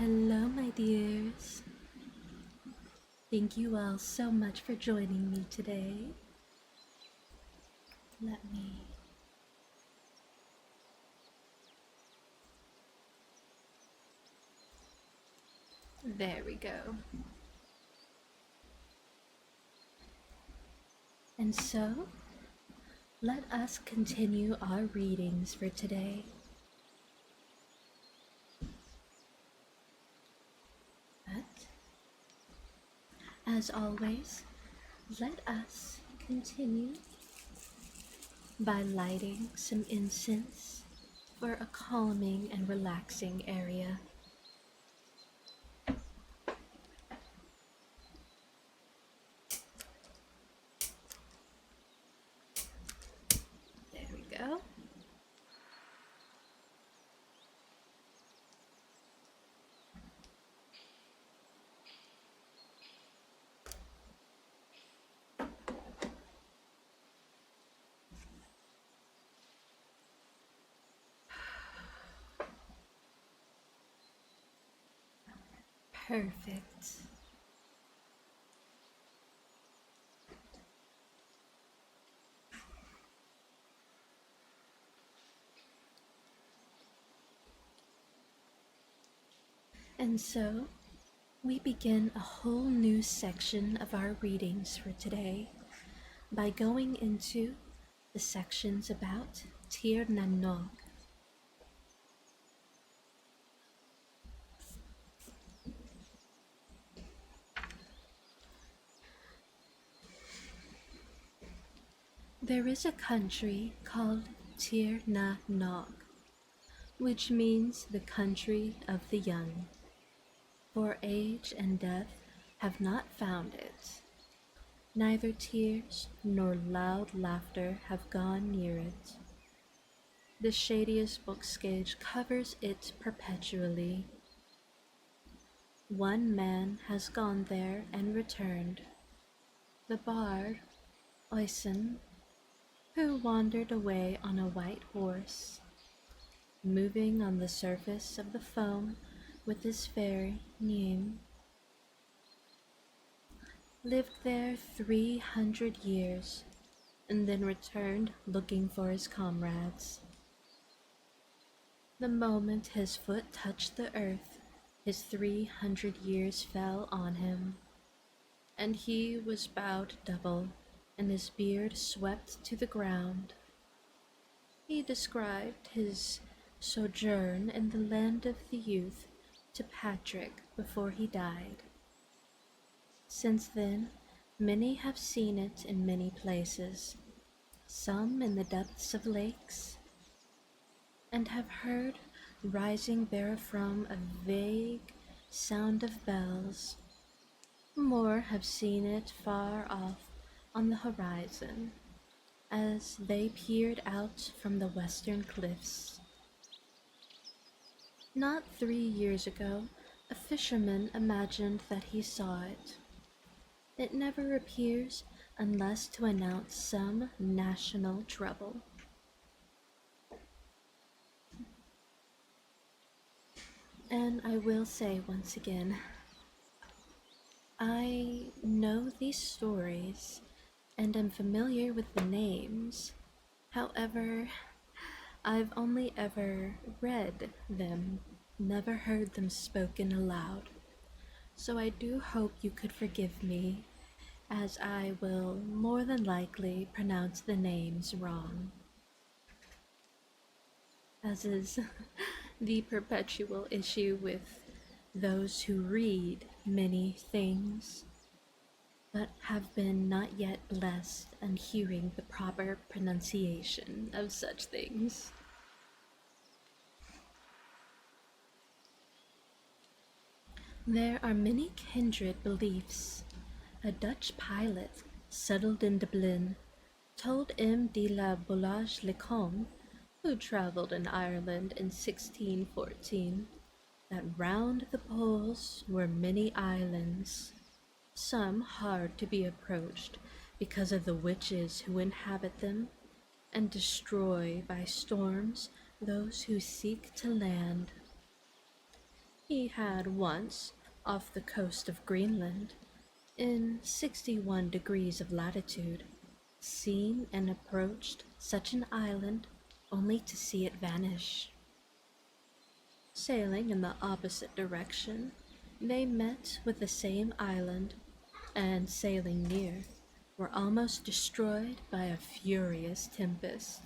Hello, my dears. Thank you all so much for joining me today. Let me. There we go. And so, let us continue our readings for today. But, as always, let us continue by lighting some incense for a calming and relaxing area. There we go. Perfect. And so, we begin a whole new section of our readings for today by going into the sections about Tir na Nog. There is a country called Tir na Nog, which means the country of the young, for age and death have not found it. Neither tears nor loud laughter have gone near it. The shadiest boscage covers it perpetually. One man has gone there and returned, the bard, Oisin, who wandered away on a white horse, moving on the surface of the foam with his fairy Nim, lived there 300 years, and then returned looking for his comrades. The moment his foot touched the earth, his 300 years fell on him, and he was bowed double, and his beard swept to the ground. He described his sojourn in the land of the youth to Patrick before he died. Since then, many have seen it in many places, some in the depths of lakes, and have heard rising therefrom a vague sound of bells. More have seen it far off on the horizon, as they peered out from the western cliffs. Not 3 years ago, a fisherman imagined that he saw it. It never appears unless to announce some national trouble. And I will say once again, I know these stories and am familiar with the names. However, I've only ever read them, never heard them spoken aloud. So I do hope you could forgive me, as I will more than likely pronounce the names wrong, as is the perpetual issue with those who read many things, but have been not yet blessed and hearing the proper pronunciation of such things. There are many kindred beliefs. A Dutch pilot settled in Dublin told M. de la Boulage Lecomte, who travelled in Ireland in 1614, that round the poles were many islands, some hard to be approached because of the witches who inhabit them, and destroy by storms those who seek to land. He had once, off the coast of Greenland, in 61 degrees of latitude, seen and approached such an island only to see it vanish. Sailing in the opposite direction, they met with the same island, and sailing near, were almost destroyed by a furious tempest.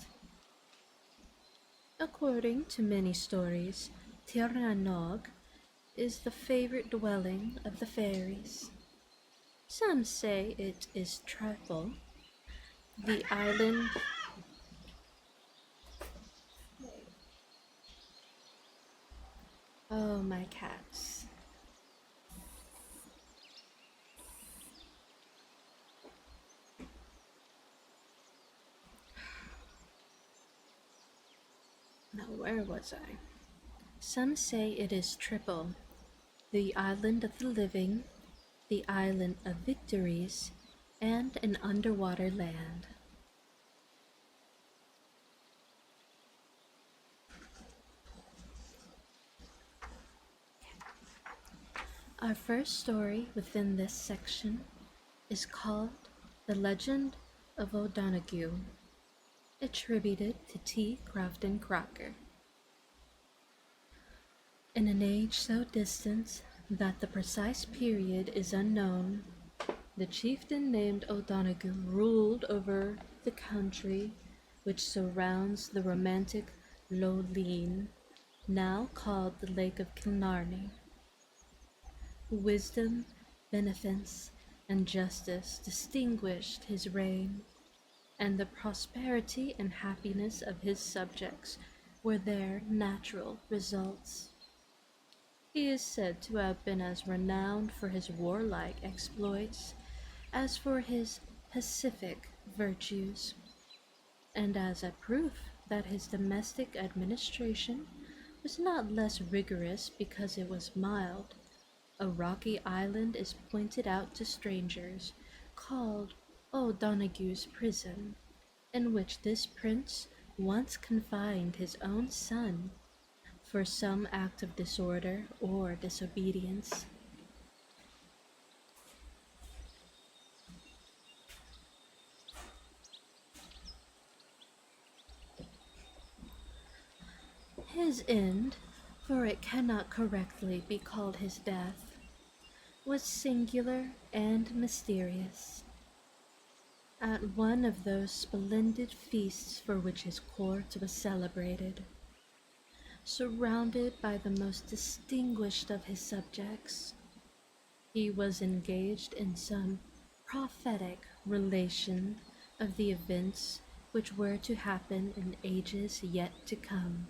According to many stories, Tirnanog is the favorite dwelling of the fairies. Some say it is Trifle, the island. Oh, my cats. Now, where was I? Some say it is Triple, the island of the living, the island of victories, and an underwater land. Our first story within this section is called The Legend of O'Donoghue, attributed to T. Crofton Crocker. In an age so distant that the precise period is unknown, the chieftain named O'Donoghue ruled over the country which surrounds the romantic Lough Lean, now called the Lake of Killarney. Wisdom, beneficence, and justice distinguished his reign, and the prosperity and happiness of his subjects were their natural results. He is said to have been as renowned for his warlike exploits as for his pacific virtues, and as a proof that his domestic administration was not less rigorous because it was mild, a rocky island is pointed out to strangers, called O'Donoghue's prison, in which this prince once confined his own son for some act of disorder or disobedience. His end, for it cannot correctly be called his death, was singular and mysterious. At one of those splendid feasts for which his court was celebrated, surrounded by the most distinguished of his subjects, he was engaged in some prophetic relation of the events which were to happen in ages yet to come.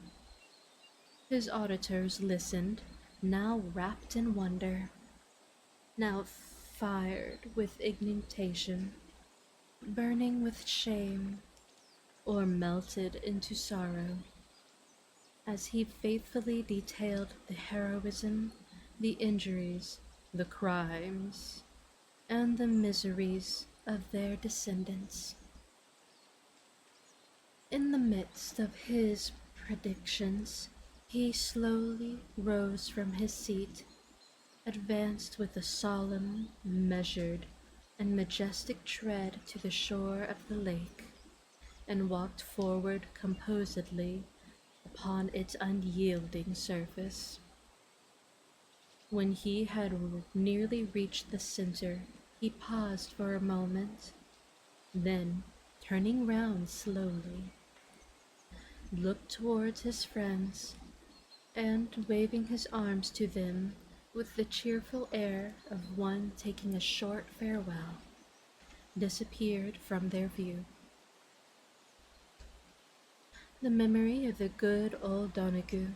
His auditors listened, now wrapped in wonder, now fired with indignation, burning with shame, or melted into sorrow, as he faithfully detailed the heroism, the injuries, the crimes, and the miseries of their descendants. In the midst of his predictions, he slowly rose from his seat, advanced with a solemn, measured, and majestic tread to the shore of the lake, and walked forward composedly upon its unyielding surface. When he had nearly reached the center, he paused for a moment, then, turning round slowly, looked towards his friends, and waving his arms to them with the cheerful air of one taking a short farewell, disappeared from their view. The memory of the good old Donegal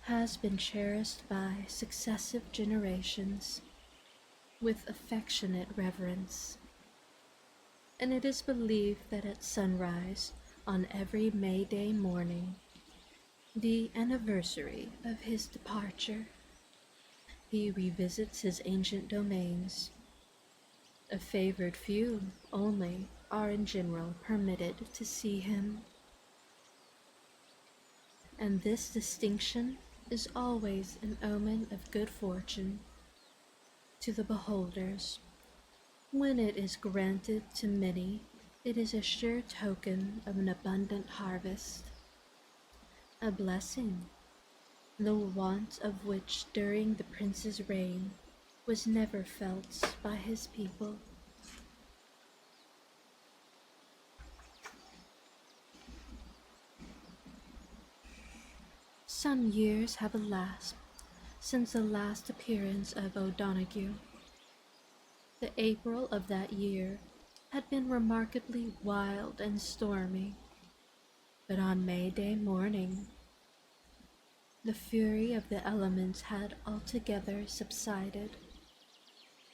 has been cherished by successive generations with affectionate reverence, and it is believed that at sunrise on every May Day morning, the anniversary of his departure, he revisits his ancient domains. A favored few only are in general permitted to see him, and this distinction is always an omen of good fortune to the beholders. When it is granted to many, it is a sure token of an abundant harvest, a blessing, the want of which during the prince's reign was never felt by his people. Some years have elapsed since the last appearance of O'Donoghue. The April of that year had been remarkably wild and stormy, but on May Day morning the fury of the elements had altogether subsided.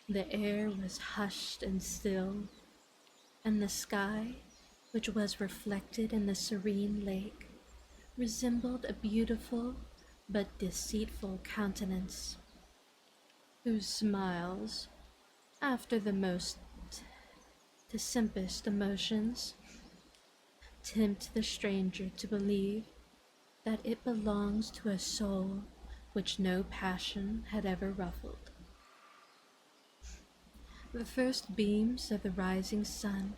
The air was hushed and still, and the sky, which was reflected in the serene lake, resembled a beautiful but deceitful countenance, whose smiles, after the most tempest emotions, tempt the stranger to believe that it belongs to a soul which no passion had ever ruffled. The first beams of the rising sun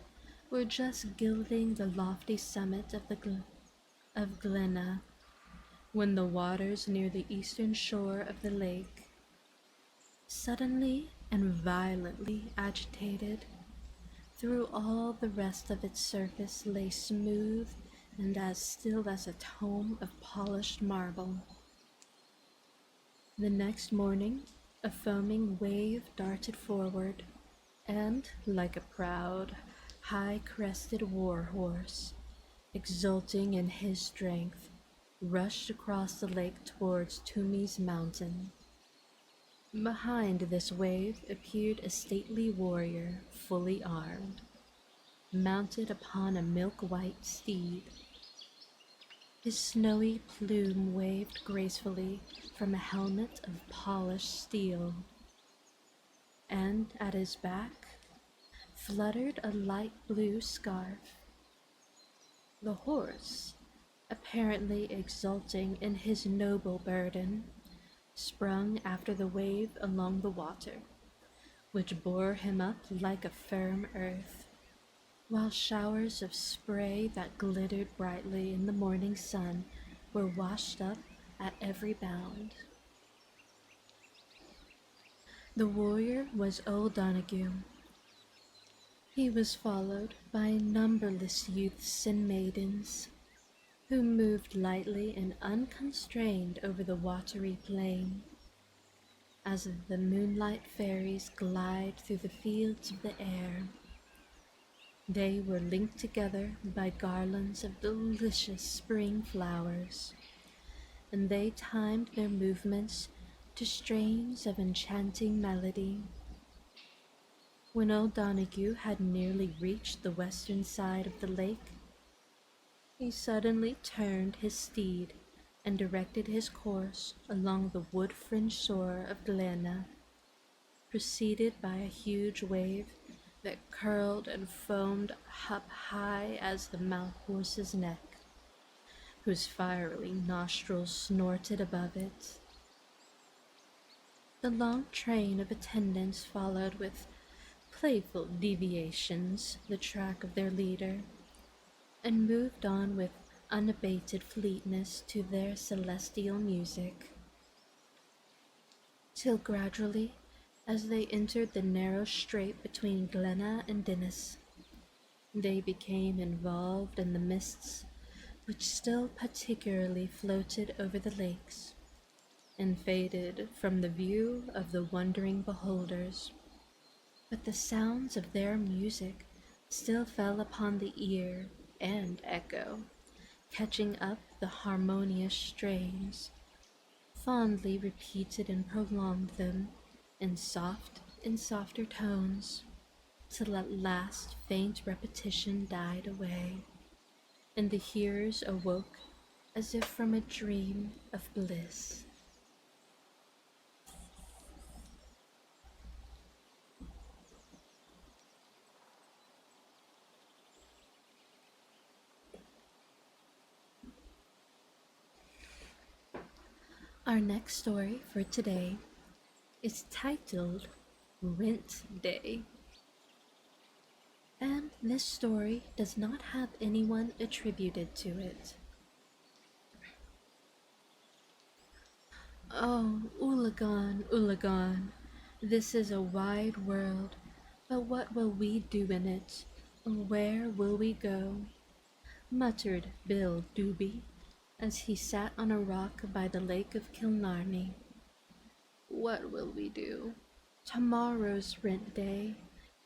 were just gilding the lofty summit of Glenna, when the waters near the eastern shore of the lake, suddenly and violently agitated, through all the rest of its surface lay smooth and as still as a tomb of polished marble. The next morning a foaming wave darted forward, and, like a proud, high-crested war-horse, exulting in his strength, rushed across the lake towards Toomey's mountain. Behind this wave appeared a stately warrior, fully armed, mounted upon a milk-white steed. His snowy plume waved gracefully from a helmet of polished steel, and at his back fluttered a light blue scarf. The horse, apparently exulting in his noble burden, sprung after the wave along the water, which bore him up like a firm earth, while showers of spray that glittered brightly in the morning sun were washed up at every bound. The warrior was O'Donoghue. He was followed by numberless youths and maidens, who moved lightly and unconstrained over the watery plain, as the moonlight fairies glide through the fields of the air. They were linked together by garlands of delicious spring flowers, and they timed their movements to strains of enchanting melody. When O'Donoghue had nearly reached the western side of the lake, he suddenly turned his steed and directed his course along the wood-fringed shore of Glenna, preceded by a huge wave that curled and foamed up high as the mouth horse's neck, whose fiery nostrils snorted above it. The long train of attendants followed with playful deviations the track of their leader, and moved on with unabated fleetness to their celestial music, till gradually, as they entered the narrow strait between Glenna and Dennis, they became involved in the mists which still particularly floated over the lakes, and faded from the view of the wondering beholders. But the sounds of their music still fell upon the ear and echo, catching up the harmonious strains, fondly repeated and prolonged them in softer tones, till at last faint repetition died away, and the hearers awoke as if from a dream of bliss. Our next story for today is titled Rent Day. And this story does not have anyone attributed to it. Oh, Ulagon, Ulagon, this is a wide world, but what will we do in it? Where will we go? Muttered Bill Doobie as he sat on a rock by the lake of Killarney. What will we do? Tomorrow's rent day,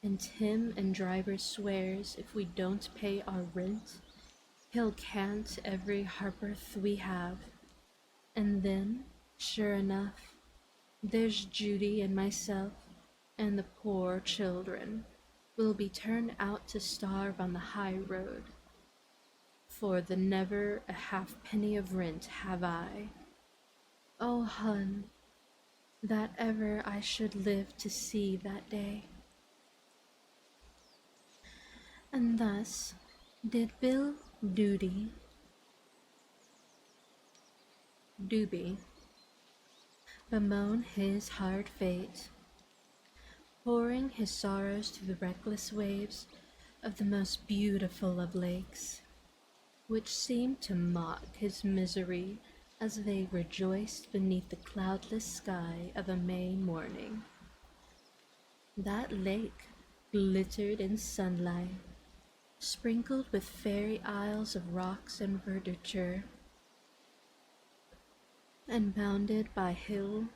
and Tim and driver swears if we don't pay our rent, he'll cant every ha'porth we have. And then, sure enough, there's Judy and myself, and the poor children will be turned out to starve on the high road. For the never a halfpenny of rent have I. Oh, hun, that ever I should live to see that day. And thus did Bill Doobie bemoan his hard fate, pouring his sorrows to the reckless waves of the most beautiful of lakes, which seemed to mock his misery as they rejoiced beneath the cloudless sky of a May morning. That lake glittered in sunlight, sprinkled with fairy isles of rocks and verdure, and bounded by giant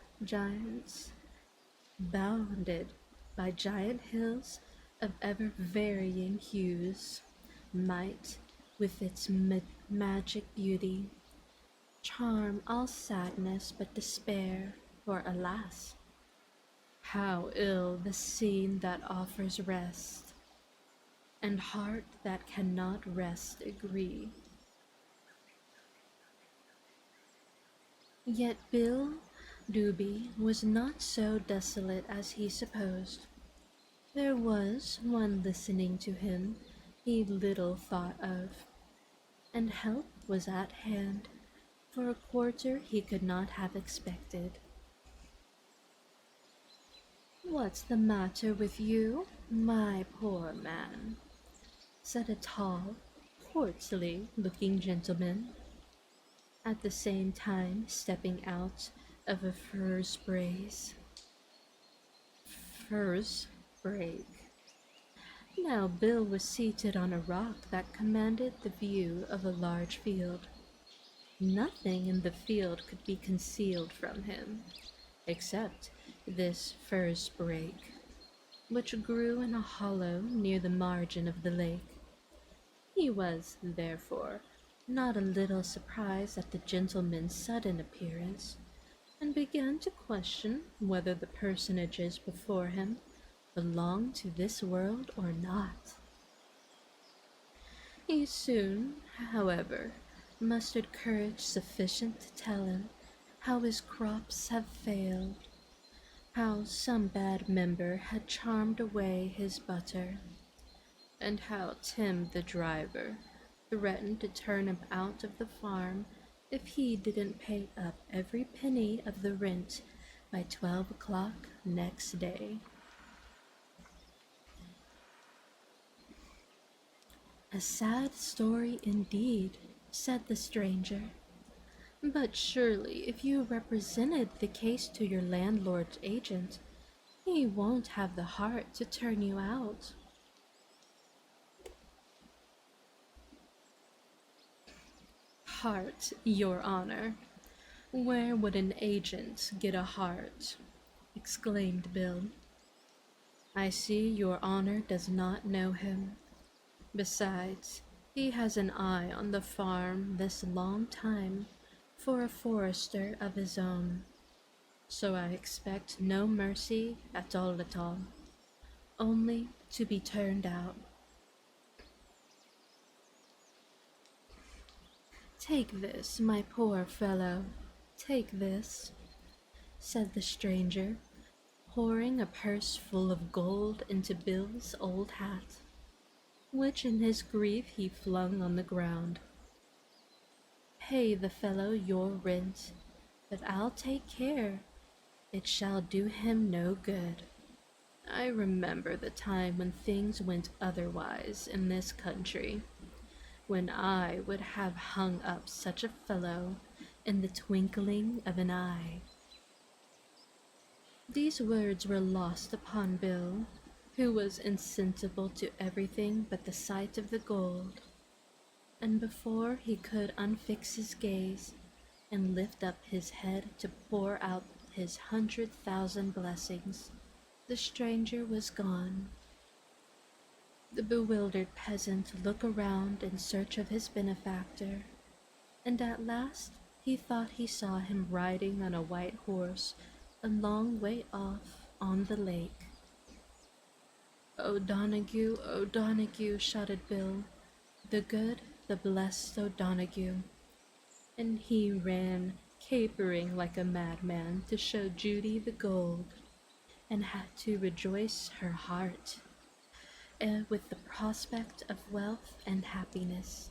hills of ever varying hues, might, with its magic beauty, charm all sadness but despair, for alas, how ill the scene that offers rest, and heart that cannot rest agree. Yet Bill Doobie was not so desolate as he supposed. There was one listening to him he little thought of, and help was at hand for a quarter he could not have expected. "What's the matter with you, my poor man?" said a tall, portly-looking gentleman, at the same time stepping out of a furze brake. Now Bill was seated on a rock that commanded the view of a large field. Nothing in the field could be concealed from him, except this furze brake, which grew in a hollow near the margin of the lake. He was, therefore, not a little surprised at the gentleman's sudden appearance, and began to question whether the personages before him belonged to this world or not. He soon, however, mustered courage sufficient to tell him how his crops have failed, how some bad member had charmed away his butter, and how Tim the driver threatened to turn him out of the farm if he didn't pay up every penny of the rent by 12 o'clock next day. "A sad story indeed," said the stranger. "But surely if you represented the case to your landlord's agent, he won't have the heart to turn you out." "Heart, your honor! Where would an agent get a heart?" exclaimed Bill. "I see your honor does not know him. Besides, he has an eye on the farm this long time for a forester of his own, so I expect no mercy at all, only to be turned out." "Take this, my poor fellow, take this," said the stranger, pouring a purse full of gold into Bill's old hat, which in his grief he flung on the ground. "Pay the fellow your rent, but I'll take care. It shall do him no good. I remember the time when things went otherwise in this country, when I would have hung up such a fellow in the twinkling of an eye. These words were lost upon Bill, who was insensible to everything but the sight of the gold, and before he could unfix his gaze and lift up his head to pour out his 100,000 blessings, the stranger was gone. The bewildered peasant looked around in search of his benefactor, and at last he thought he saw him riding on a white horse a long way off on the lake. O'Donoghue, shouted Bill, the good, the blessed O'Donoghue, and he ran capering like a madman to show Judy the gold, and had to rejoice her heart with the prospect of wealth and happiness.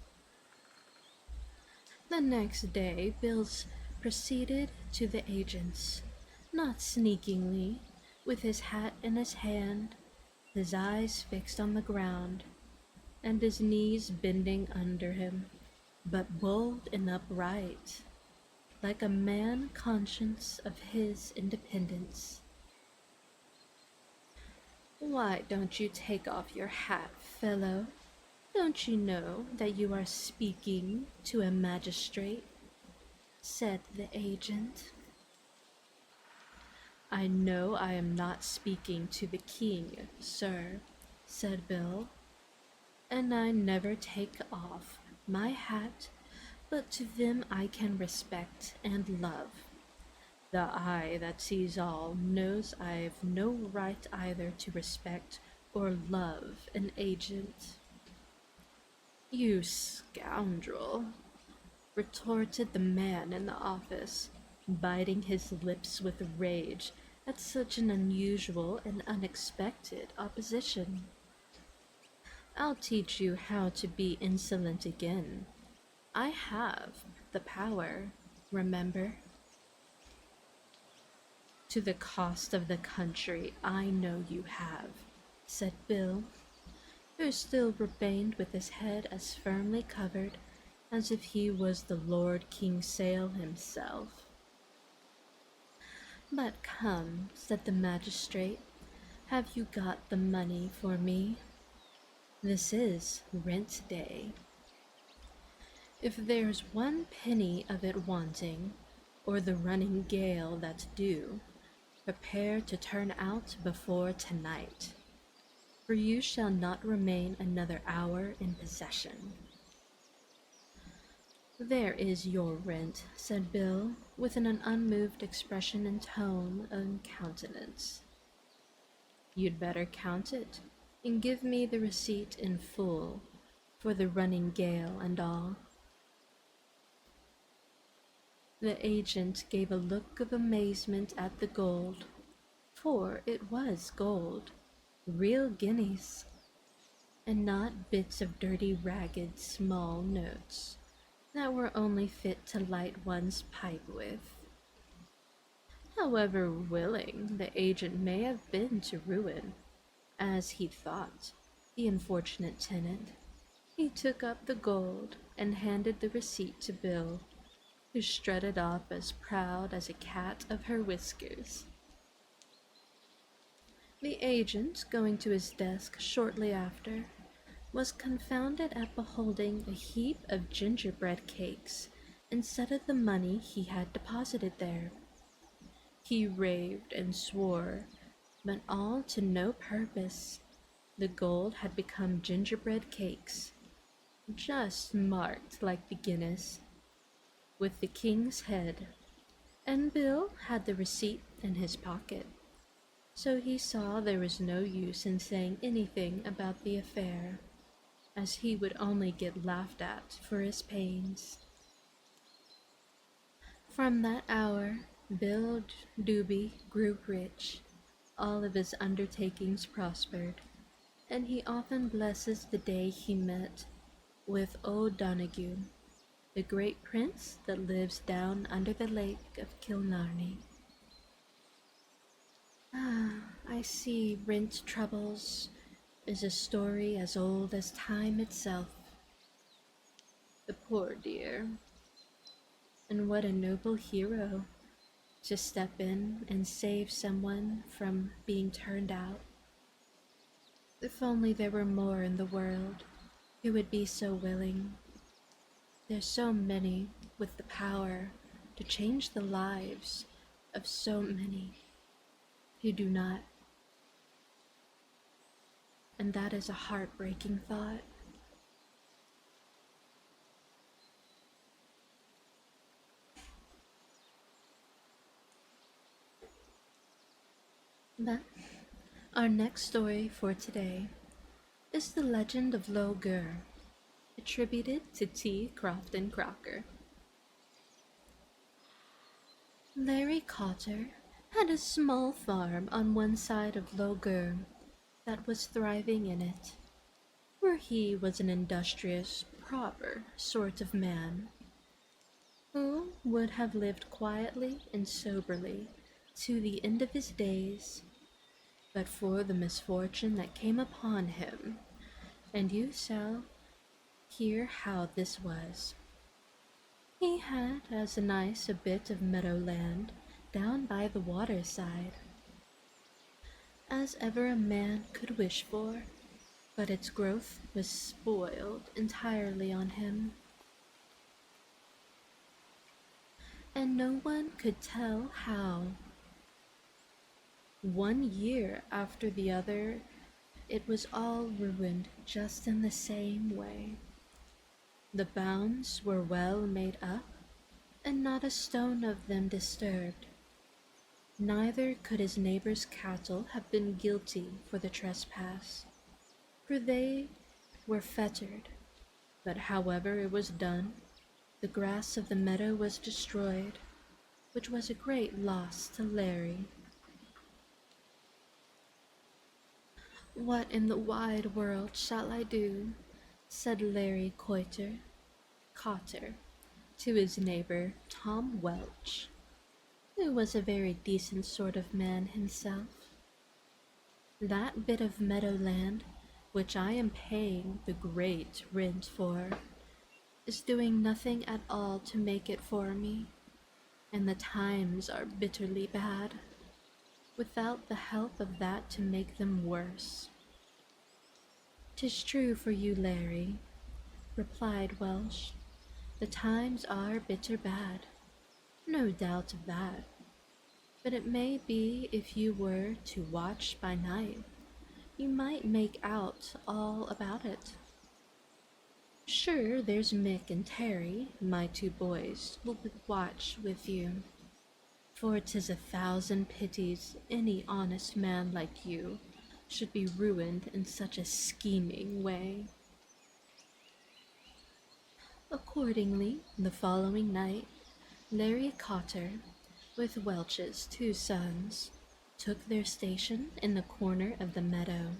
The next day Bills proceeded to the agent's, not sneakingly, with his hat in his hand, his eyes fixed on the ground, and his knees bending under him, but bold and upright, like a man conscious of his independence. "Why don't you take off your hat, fellow? Don't you know that you are speaking to a magistrate?" said the agent. "I know I am not speaking to the king, sir," said Bill, "and I never take off my hat but to them I can respect and love. The eye that sees all knows I've no right either to respect or love an agent." "You scoundrel!" retorted the man in the office, biting his lips with rage at such an unusual and unexpected opposition. "I'll teach you how to be insolent again. I have the power, remember." "To the cost of the country, I know you have," said Bill, who still remained with his head as firmly covered as if he was the Lord Kingsale himself. "But come," said the magistrate, "have you got the money for me? This is rent day. If there's one penny of it wanting, or the running gale that's due, prepare to turn out before tonight, for you shall not remain another hour in possession." "There is your rent," said Bill, with an unmoved expression in tone and countenance. "You'd better count it, and give me the receipt in full, for the running gale and all." The agent gave a look of amazement at the gold, for it was gold, real guineas, and not bits of dirty, ragged, small notes that were only fit to light one's pipe with. However willing the agent may have been to ruin, as he thought, the unfortunate tenant, he took up the gold and handed the receipt to Bill, who strutted off as proud as a cat of her whiskers. The agent, going to his desk shortly after, was confounded at beholding a heap of gingerbread cakes instead of the money he had deposited there. He raved and swore, but all to no purpose. The gold had become gingerbread cakes, just marked like the Guinness, with the king's head, and Bill had the receipt in his pocket, so he saw there was no use in saying anything about the affair, as he would only get laughed at for his pains. From that hour, Bill Doobie grew rich, all of his undertakings prospered, and he often blesses the day he met with O'Donoghue. the great prince that lives down under the lake of Killarney. Ah, I see Rent Troubles is a story as old as time itself. The poor dear. And what a noble hero to step in and save someone from being turned out. If only there were more in the world who would be so willing. There's so many with the power to change the lives of so many who do not, and that is a heartbreaking thought. But our next story for today is the legend of Low Gur, attributed to T. Crofton Crocker. Larry Cotter had a small farm on one side of Low Gur that was thriving in it, where he was an industrious, proper sort of man, who would have lived quietly and soberly to the end of his days, but for the misfortune that came upon him, and you shall hear how this was. He had as nice a bit of meadowland down by the waterside as ever a man could wish for, but its growth was spoiled entirely on him, and no one could tell how. One year after the other, it was all ruined just in the same way. The bounds were well made up, and not a stone of them disturbed. Neither could his neighbor's cattle have been guilty for the trespass, for they were fettered. But however it was done, the grass of the meadow was destroyed, which was a great loss to Larry. "What in the wide world shall I do?" said Larry Cotter to his neighbor Tom Welch, who was a very decent sort of man himself. "That bit of meadowland, which I am paying the great rent for, is doing nothing at all to make it for me, and the times are bitterly bad, without the help of that to make them worse." "'Tis true for you, Larry," replied Welsh. "The times are bitter bad, no doubt of that. But it may be if you were to watch by night, you might make out all about it. Sure, there's Mick and Terry, my two boys, will watch with you. For 'tis a thousand pities any honest man like you should be ruined in such a scheming way." Accordingly, the following night, Larry Cotter, with Welch's two sons, took their station in the corner of the meadow.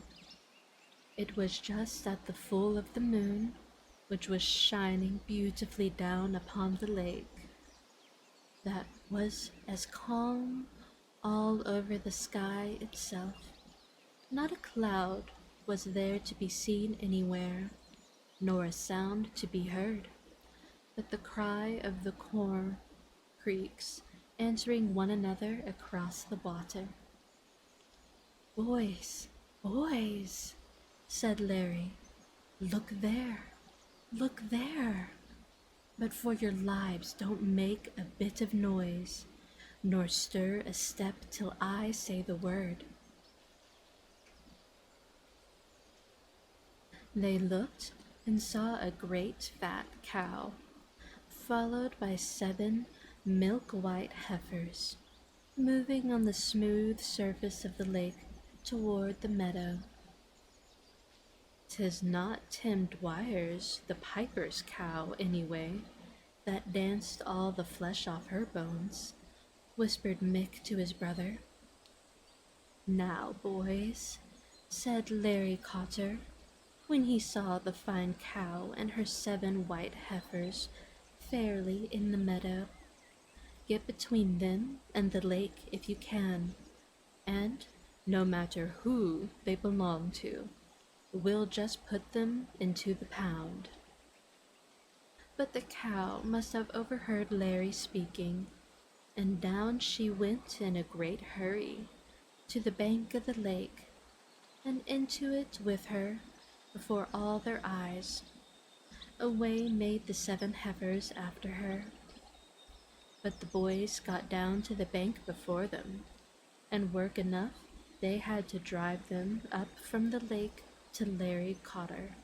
It was just at the full of the moon, which was shining beautifully down upon the lake, that was as calm all over the sky itself. Not a cloud was there to be seen anywhere, nor a sound to be heard, but the cry of the corn creeks answering one another across the water. "Boys, boys," said Larry, "look there, look there! But for your lives don't make a bit of noise, nor stir a step till I say the word." They looked and saw a great fat cow, followed by 7 milk-white heifers, moving on the smooth surface of the lake toward the meadow. "'Tis not Tim Dwyer's, the piper's cow, anyway, that danced all the flesh off her bones," whispered Mick to his brother. "Now, boys," said Larry Cotter, when he saw the fine cow and her 7 white heifers fairly in the meadow. Get between them and the lake if you can, and no matter who they belong to, we'll just put them into the pound." But the cow must have overheard Larry speaking, and down she went in a great hurry to the bank of the lake, and into it with her before all their eyes. Away made the 7 heifers after her, but the boys got down to the bank before them, and work enough they had to drive them up from the lake to Larry Cotter.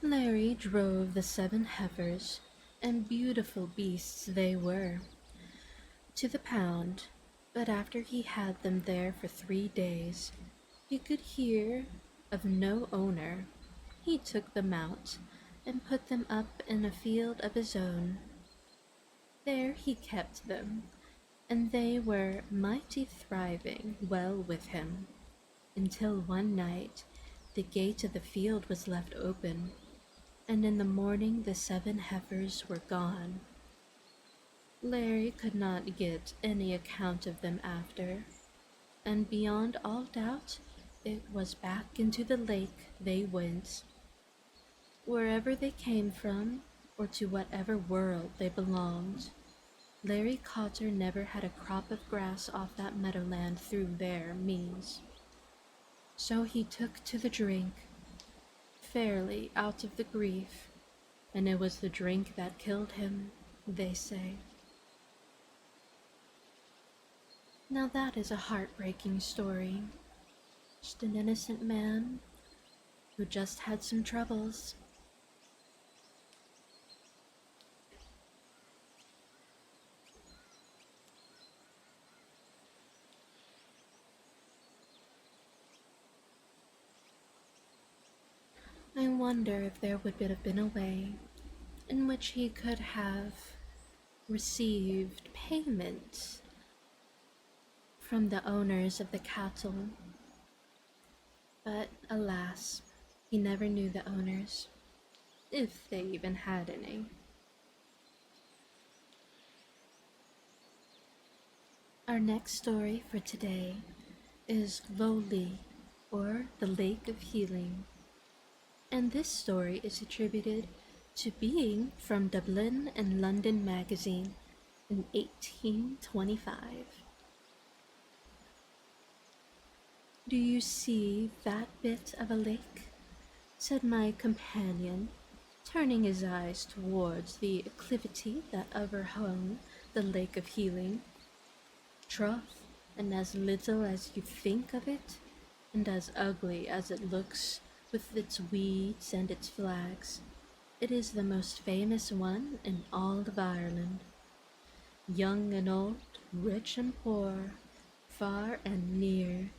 Larry drove the 7 heifers, and beautiful beasts they were, to the pound, but after he had them there for 3 days, he could hear of no owner. He took them out and put them up in a field of his own. There he kept them, and they were mighty thriving well with him, until one night the gate of the field was left open, and in the morning the 7 heifers were gone. Larry could not get any account of them after, and beyond all doubt it was back into the lake they went. Wherever they came from, or to whatever world they belonged, Larry Cotter never had a crop of grass off that meadowland through their means. So he took to the drink, fairly out of the grief, and it was the drink that killed him, they say. Now that is a heartbreaking story. Just an innocent man who just had some troubles. I wonder if there would have been a way in which he could have received payment from the owners of the cattle. But alas, he never knew the owners, if they even had any. Our next story for today is Lowly, or the Lake of Healing. And this story is attributed to being from Dublin and London magazine in 1825. "Do you see that bit of a lake?" said my companion, turning his eyes towards the acclivity that overhung the Lake of Healing. "Troth, and as little as you think of it, and as ugly as it looks with its weeds and its flags, it is the most famous one in all of Ireland. Young and old, rich and poor, far and near,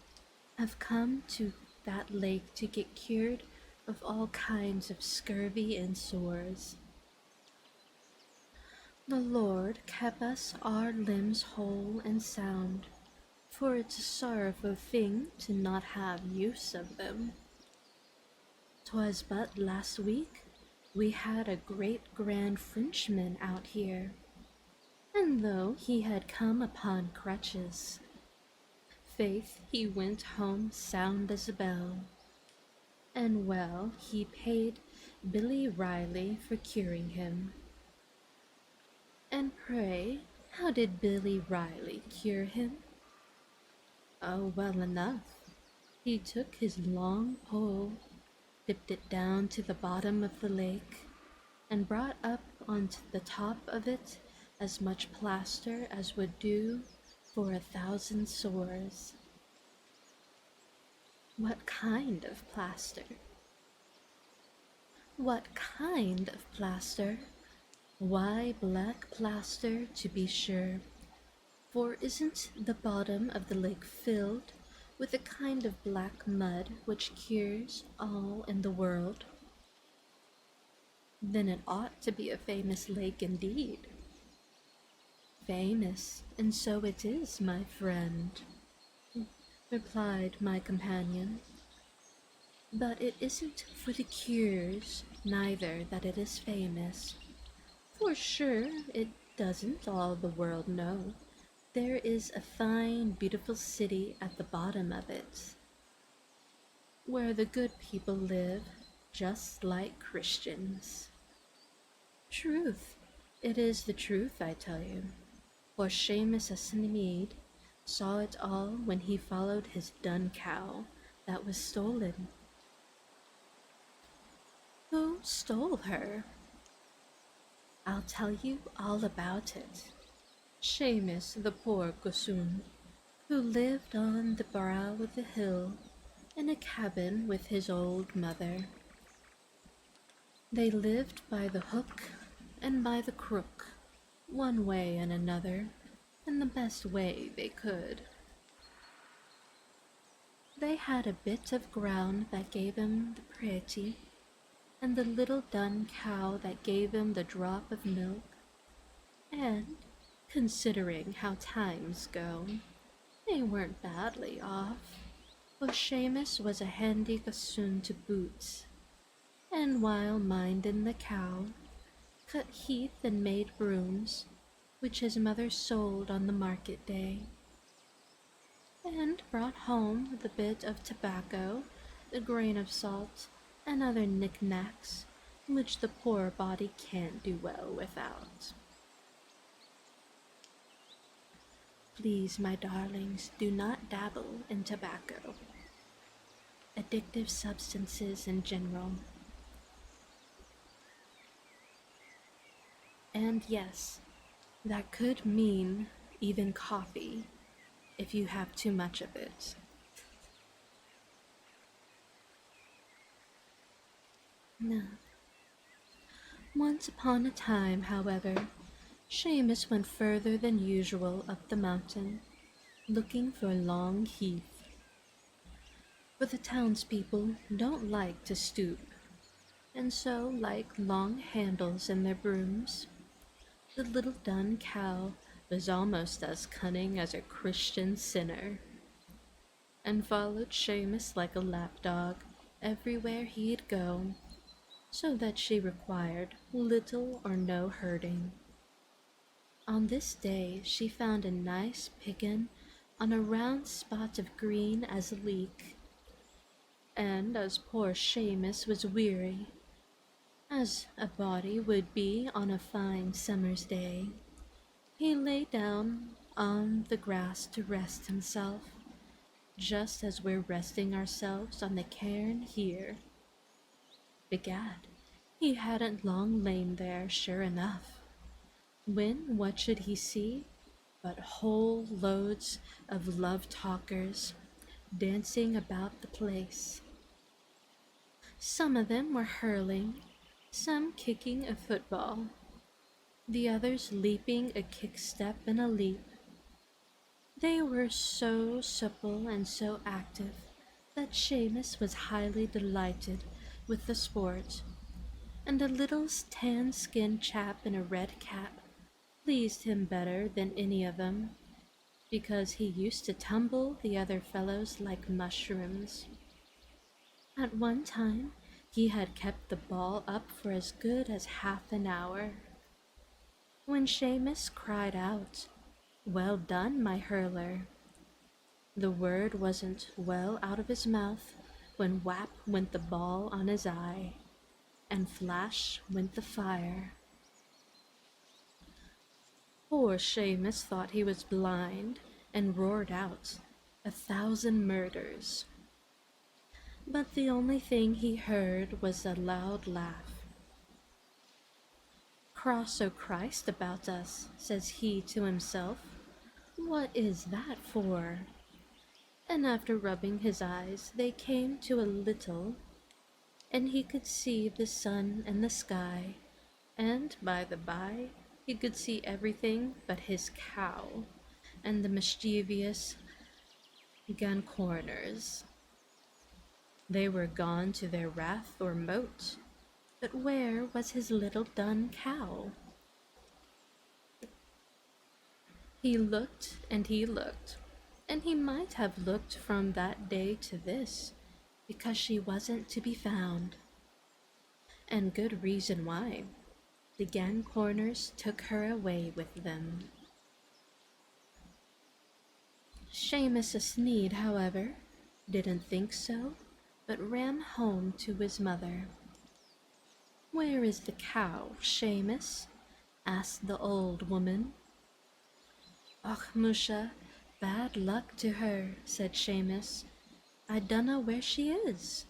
have come to that lake to get cured of all kinds of scurvy and sores. The Lord kept us our limbs whole and sound, for it's a sorrowful thing to not have use of them. 'Twas but last week we had a great grand Frenchman out here, and though he had come upon crutches, faith, he went home sound as a bell. And well, he paid Billy Riley for curing him." "And pray, how did Billy Riley cure him?" "Oh, well enough. He took his long pole, dipped it down to the bottom of the lake, and brought up onto the top of it as much plaster as would do for 1,000 sores." "What kind of plaster?" "What kind of plaster? Why, black plaster, to be sure. For isn't the bottom of the lake filled with a kind of black mud which cures all in the world?" "Then it ought to be a famous lake indeed." "Famous, and so it is, my friend," replied my companion. But it isn't for the cures, neither that it is famous. For sure, it doesn't all the world know. There is a fine, beautiful city at the bottom of it, where the good people live, just like Christians. Truth. It is the truth, I tell you. For Seamus Assanemead saw it all when he followed his dun cow that was stolen. Who stole her? I'll tell you all about it. Seamus, the poor gossoon, who lived on the brow of the hill in a cabin with his old mother. They lived by the hook and by the crook, one way and another, in the best way they could. They had a bit of ground that gave him the pretty, and the little dun cow that gave him the drop of milk, and, considering how times go, they weren't badly off, for Seamus was a handy gossoon to boot, and while minding the cow, cut heath and made brooms, which his mother sold on the market day, and brought home the bit of tobacco, the grain of salt, and other knick-knacks which the poor body can't do well without. Please, my darlings, do not dabble in tobacco, addictive substances in general. And yes, that could mean even coffee if you have too much of it. No. Once upon a time, however, Seamus went further than usual up the mountain, looking for long heath. For the townspeople don't like to stoop, and so like long handles in their brooms. The little dun cow was almost as cunning as a Christian sinner, and followed Seamus like a lapdog everywhere he'd go, so that she required little or no herding. On this day she found a nice piggin on a round spot of green as a leek, and as poor Seamus was weary, as a body would be on a fine summer's day, he lay down on the grass to rest himself, just as we're resting ourselves on the cairn here. Begad, he hadn't long lain there, sure enough, when what should he see but whole loads of love-talkers dancing about the place. Some of them were hurling, some kicking a football, the others leaping a kick-step and a leap. They were so supple and so active that Seamus was highly delighted with the sport, and a little tan-skinned chap in a red cap pleased him better than any of them, because he used to tumble the other fellows like mushrooms. At one time he had kept the ball up for as good as half an hour. When Seamus cried out, "Well done, my hurler," the word wasn't well out of his mouth when whap went the ball on his eye, and flash went the fire. Poor Seamus thought he was blind, and roared out 1,000 murders. But the only thing he heard was a loud laugh. "Cross o' Christ about us," says he to himself. "What is that for?" And after rubbing his eyes, they came to a little, and he could see the sun and the sky, and by the by, he could see everything but his cow and the mischievous gancorners. They were gone to their rath or moat, but where was his little dun cow? He looked, and he looked, and he might have looked from that day to this, because she wasn't to be found. And good reason why. The Gancorners took her away with them. Seamus Sneed, however, didn't think so, but ran home to his mother. "Where is the cow, Seamus?" asked the old woman. "Och, Musha, bad luck to her," said Seamus. "I dunno where she is."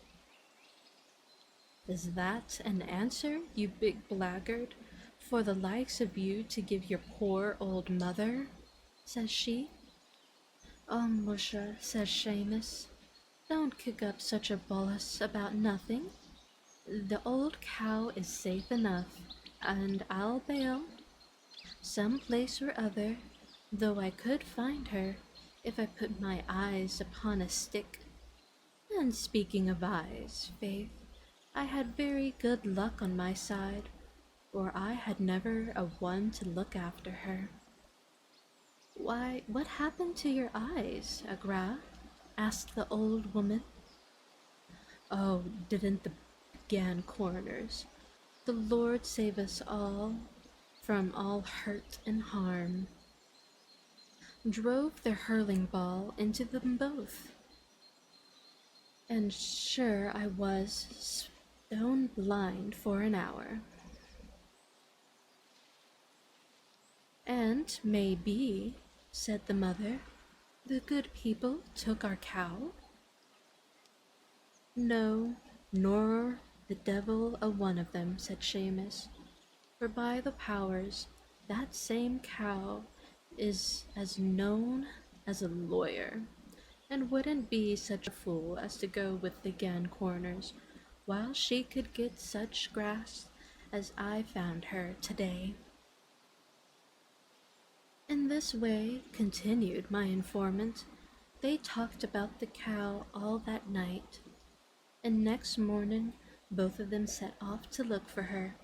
"Is that an answer, you big blackguard, for the likes of you to give your poor old mother?" says she. "Oh, Musha," says Seamus, "don't kick up such a bolus about nothing. The old cow is safe enough, and I'll bail, some place or other, though I could find her if I put my eyes upon a stick. And speaking of eyes, faith, I had very good luck on my side, or I had never a one to look after her." "Why, what happened to your eyes, Agra?" asked the old woman. "Oh, didn't the Gancorners, the Lord save us all from all hurt and harm, drove their hurling ball into them both. And sure I was stone blind for an hour. And maybe," said the mother, "the good people took our cow?" "No, nor the devil a one of them," said Seamus, "for by the powers, that same cow is as known as a lawyer, and wouldn't be such a fool as to go with the Gancorners while she could get such grass as I found her today." In this way, continued my informant, they talked about the cow all that night, and next morning both of them set off to look for her,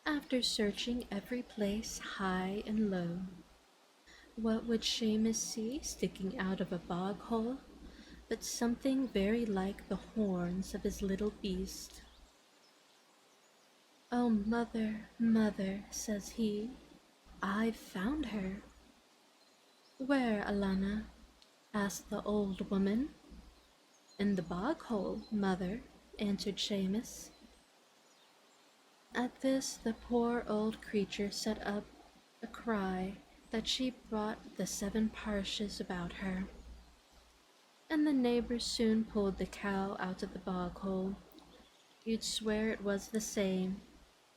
after searching every place high and low. What would Seamus see sticking out of a bog hole but something very like the horns of his little beast? "Oh, mother, mother," says he, "I've found her." "Where, Alana?" asked the old woman. "In the bog hole, mother," answered Seamus. At this the poor old creature set up a cry that she brought the 7 parishes about her, and the neighbors soon pulled the cow out of the bog hole. You'd swear it was the same,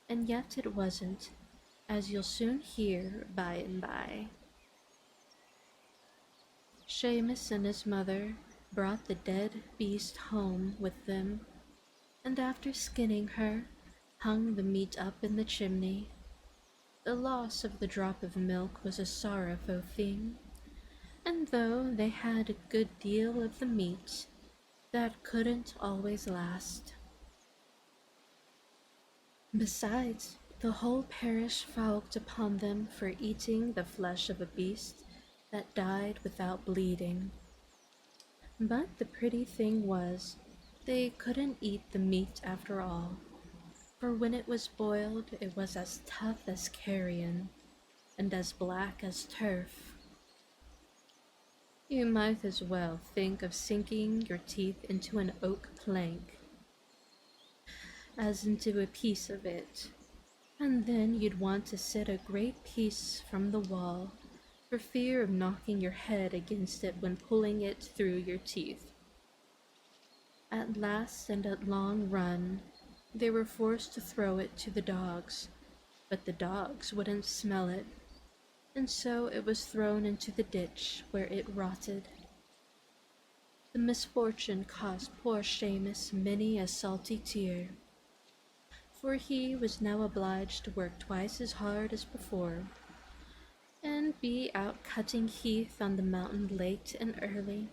and yet it wasn't, as you'll soon hear by and by. Seamus and his mother brought the dead beast home with them, and after skinning her, hung the meat up in the chimney. The loss of the drop of milk was a sorrowful thing, and though they had a good deal of the meat, that couldn't always last. Besides, the whole parish frowned upon them for eating the flesh of a beast that died without bleeding. But the pretty thing was, they couldn't eat the meat after all, for when it was boiled it was as tough as carrion, and as black as turf. You might as well think of sinking your teeth into an oak plank as into a piece of it, and then you'd want to sit a great piece from the wall for fear of knocking your head against it when pulling it through your teeth. At last and at long run, they were forced to throw it to the dogs, but the dogs wouldn't smell it, and so it was thrown into the ditch, where it rotted. The misfortune cost poor Seamus many a salty tear, for he was now obliged to work twice as hard as before, and be out cutting heath on the mountain late and early.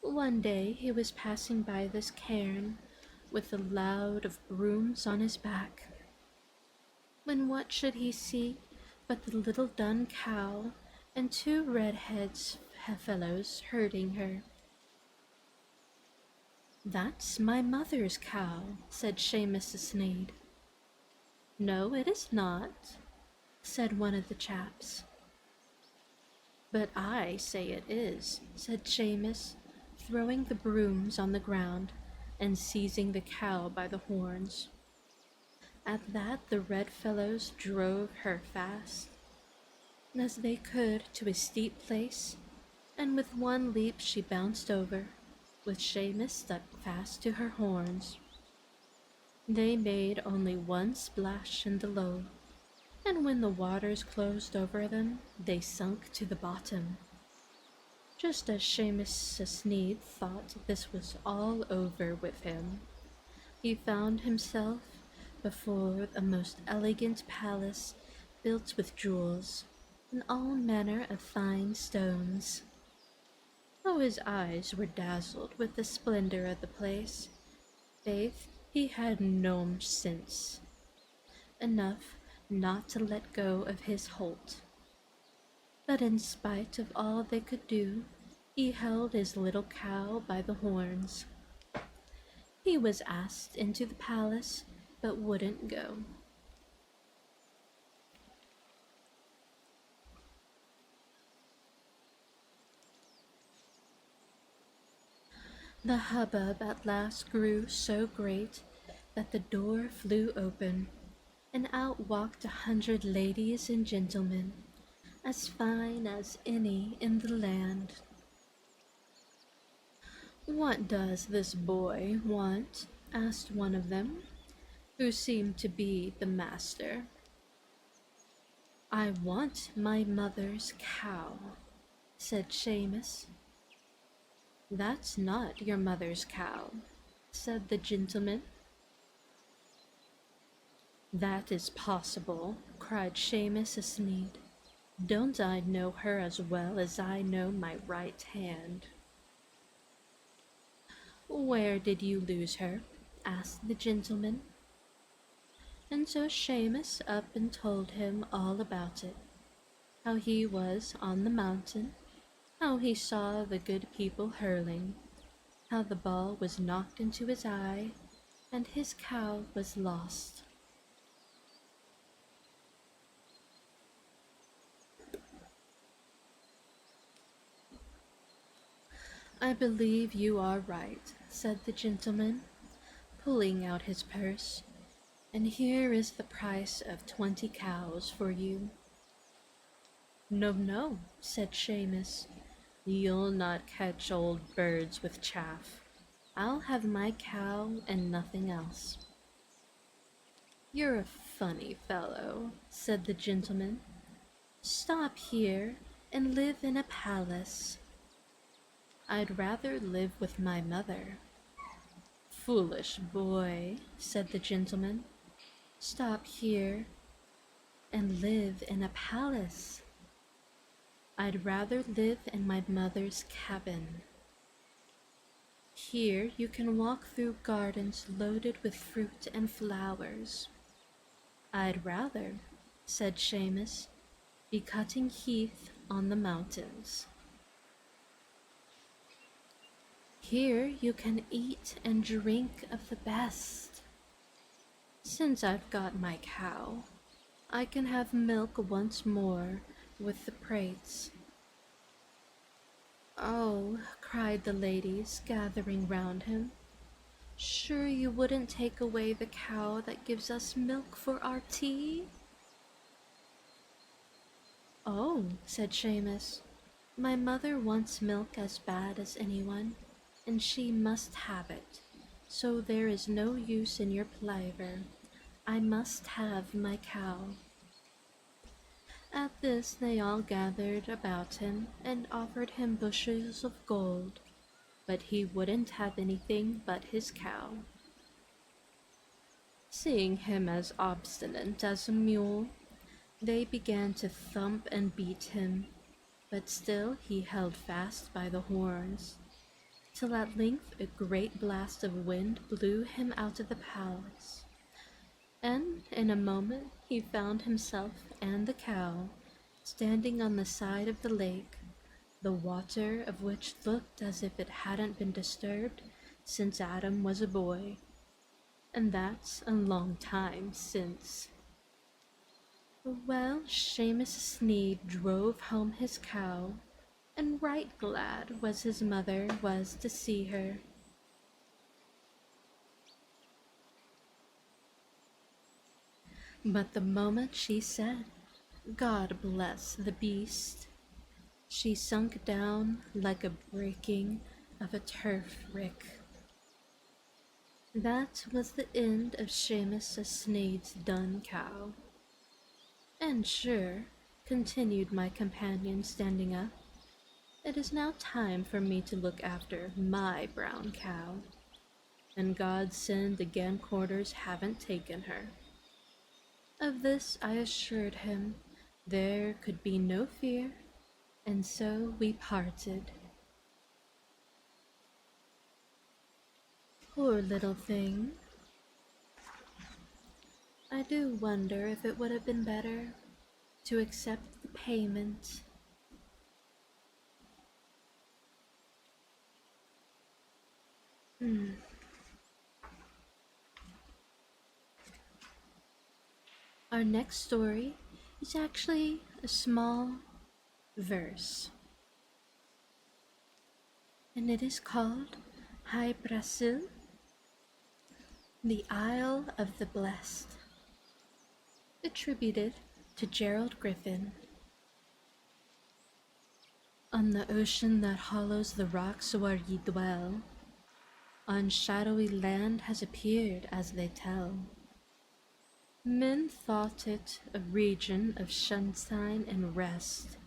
One day he was passing by this cairn with a load of brooms on his back, when what should he see but the little dun cow and 2 red-heads fellows herding her. That's my mother's cow, said Seamus the Sneed. No, it is not, said one of the chaps. But I say it is, said Seamus, throwing the brooms on the ground and seizing the cow by the horns. At that the red fellows drove her fast as they could to a steep place, and with one leap she bounced over, with Seamus stuck fast to her horns. They made only one splash in the low, and when the waters closed over them, they sunk to the bottom. Just as Seamus Sneed thought this was all over with him, he found himself before a most elegant palace built with jewels and all manner of fine stones. Though his eyes were dazzled with the splendor of the place, faith, he had no sense enough not to let go of his holt. But in spite of all they could do, he held his little cow by the horns. He was asked into the palace, but wouldn't go. The hubbub at last grew so great that the door flew open, and out walked 100 ladies and gentlemen, as fine as any in the land. "What does this boy want?" asked one of them, who seemed to be the master. "I want my mother's cow," said Seamus. "That's not your mother's cow," said the gentleman. "That is possible," cried Seamus Sneed. "Don't I know her as well as I know my right hand?" "Where did you lose her?" asked the gentleman. And so Seamus up and told him all about it, how he was on the mountain, how he saw the good people hurling, how the ball was knocked into his eye, and his cow was lost. "I believe you are right," said the gentleman, pulling out his purse, "and here is the price of 20 cows for you." "No, no," said Seamus, "you'll not catch old birds with chaff. I'll have my cow and nothing else." "You're a funny fellow," said the gentleman. "Stop here and live in a palace." "I'd rather live with my mother." "Foolish boy," said the gentleman. "Stop here and live in a palace." "I'd rather live in my mother's cabin." "Here you can walk through gardens loaded with fruit and flowers." "I'd rather," said Seamus, "be cutting heath on the mountains." "Here you can eat and drink of the best." "Since I've got my cow, I can have milk once more with the prates." "Oh," cried the ladies, gathering round him, "sure you wouldn't take away the cow that gives us milk for our tea?" "Oh," said Seamus, "my mother wants milk as bad as anyone, and she must have it, so there is no use in your palaver. I must have my cow." At this they all gathered about him and offered him bushels of gold, but he wouldn't have anything but his cow. Seeing him as obstinate as a mule, they began to thump and beat him, but still he held fast by the horns, till at length a great blast of wind blew him out of the palace, and in a moment he found himself and the cow standing on the side of the lake, the water of which looked as if it hadn't been disturbed since Adam was a boy, and that's a long time since. Well, Seamus Sneed drove home his cow, and right glad was his mother was to see her. But the moment she said, "God bless the beast," she sunk down like a breaking of a turf rick. That was the end of Seamus Sneed's dun cow. "And sure," continued my companion, standing up, "it is now time for me to look after my brown cow, and God send the Gamquarters haven't taken her." Of this I assured him there could be no fear, and so we parted. Poor little thing. I do wonder if it would have been better to accept the payment. Our next story is actually a small verse, and it is called Hy Brasil, the Isle of the Blessed, attributed to Gerald Griffin. On the ocean that hollows the rocks where ye dwell, on shadowy land has appeared, as they tell. Men thought it a region of sunshine and rest,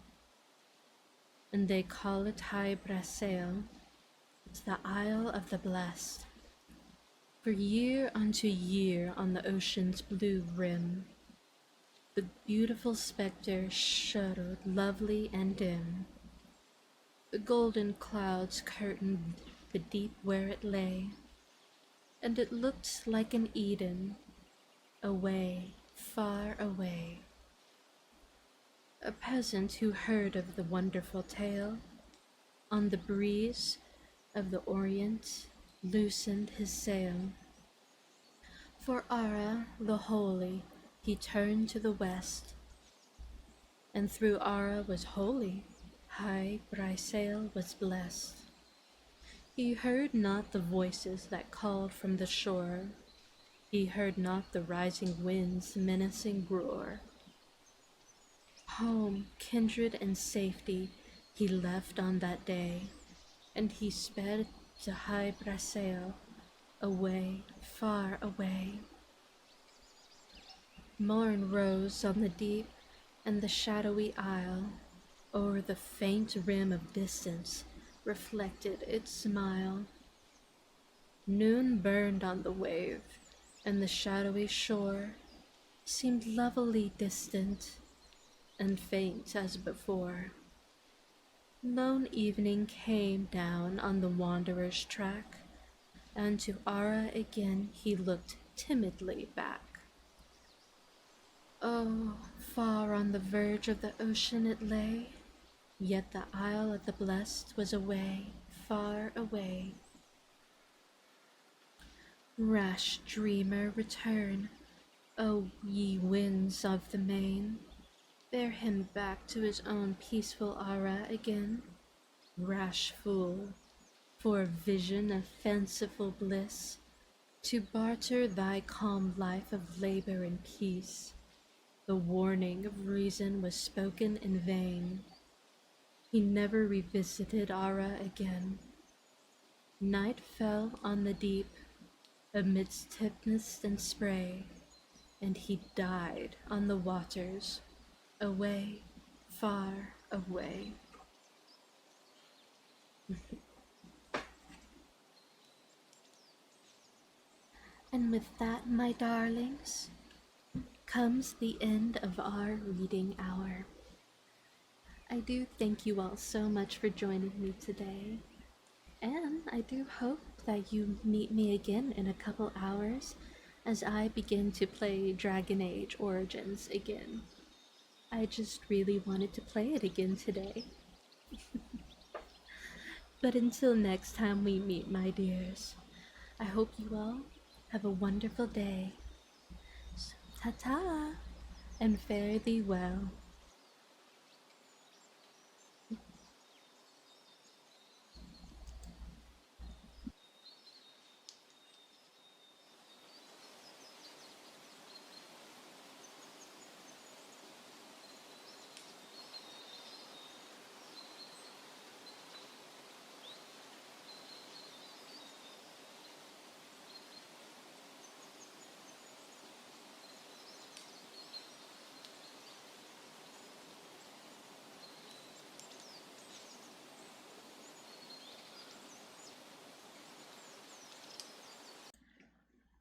and they call it Hy Brasil. It's the Isle of the Blessed. For year unto year on the ocean's blue rim, the beautiful spectre shuddered lovely and dim. The golden clouds curtained the deep where it lay, and it looked like an Eden, away, far away. A peasant who heard of the wonderful tale, on the breeze of the Orient loosened his sail. For Ara the holy he turned to the west, and through Ara was holy, Hy Brasil was blessed. He heard not the voices that called from the shore, he heard not the rising wind's menacing roar. Home, kindred, and safety he left on that day, and he sped to Hy Brasil, away, far away. Morn rose on the deep and the shadowy isle, o'er the faint rim of distance reflected its smile. Noon burned on the wave, and the shadowy shore seemed lovelily distant and faint as before. Lone evening came down on the wanderer's track, and to Ara again he looked timidly back. Oh, far on the verge of the ocean it lay, yet the Isle of the Blessed was away, far away. Rash dreamer, return, O ye winds of the main, bear him back to his own peaceful Ara again. Rash fool, for a vision of fanciful bliss, to barter thy calm life of labor and peace. The warning of reason was spoken in vain. He never revisited Ara again. Night fell on the deep, amidst tempest and spray, and he died on the waters, away, far away. And with that, my darlings, comes the end of our reading hour. I do thank you all so much for joining me today, and I do hope that you meet me again in a couple hours as I begin to play Dragon Age Origins again. I just really wanted to play it again today. But until next time we meet, my dears, I hope you all have a wonderful day. So, ta-ta, and fare thee well.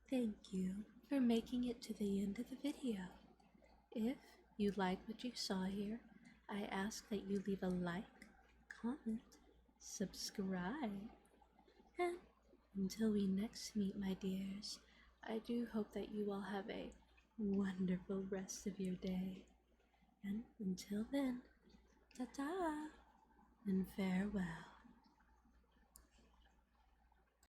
Thank you for making it to the end of the video. If you like what you saw here, I ask that you leave a like, comment, subscribe, and until we next meet, my dears, I do hope that you all have a wonderful rest of your day. And until then, ta-ta and farewell.